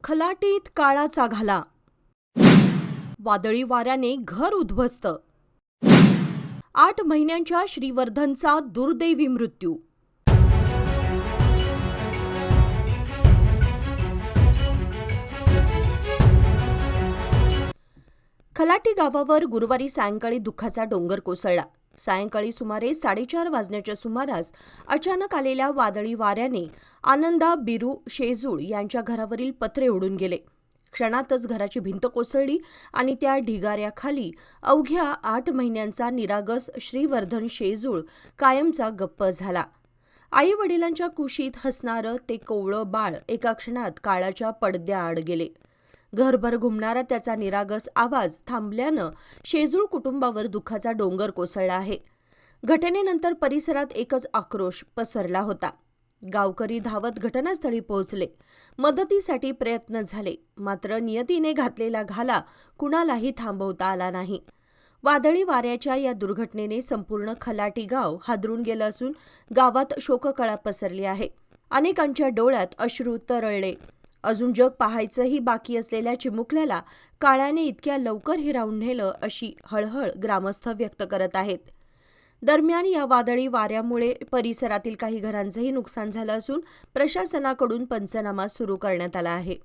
खलाटीत काळाचा घाला, वादळी वाऱ्याने घर उद्ध्वस्त, 8 महिन्यांच्या श्रीवर्धनचा दुर्दैवी मृत्यू. खलाटी गावावर गुरुवारी सायंकाळी दुःखाचा डोंगर कोसळला. सायंकाळी सुमारे 4:30 वाजण्याच्या सुमारास अचानक आलेल्या वादळी वाऱ्याने आनंदा बिरू शेजूळ यांच्या घरावरील पत्रे उडून गेले. क्षणातच घराची भिंत कोसळली आणि त्या ढिगाऱ्याखाली अवघ्या 8 महिन्यांचा निरागस श्रीवर्धन शेजूळ कायमचा गप्प झाला. आई वडिलांच्या कुशीत हसणारं ते कोवळं बाळ एका क्षणात काळाच्या पडद्याआड गेले. घरभर घुमणारा त्याचा निरागस आवाज थांबल्यानं शेजूळ कुटुंबावर दुःखाचा डोंगर कोसळला आहे. घटनेनंतर परिसरात एकच आक्रोश पसरला होता. गावकरी धावत घटनास्थळी पोहोचले. मदतीसाठी प्रयत्न झाले, मात्र नियतीने घातलेला घाला कुणालाही थांबवता आला नाही. वादळी वाऱ्याच्या या दुर्घटनेने संपूर्ण खलाटी गाव हादरून गेलं असून गावात शोककळा पसरली आहे. अनेकांच्या डोळ्यात अश्रू तरळले. अजून जग पाहायचंही बाकी असलेल्या चिमुकल्याला काळाने इतक्या लवकर हिरावून नेलं अशी हळहळ ग्रामस्थ व्यक्त करत आहेत. दरम्यान या वादळी वाऱ्यामुळे परिसरातील काही घरांचंही नुकसान झालं असून प्रशासनाकडून पंचनामा सुरू करण्यात आला आहे.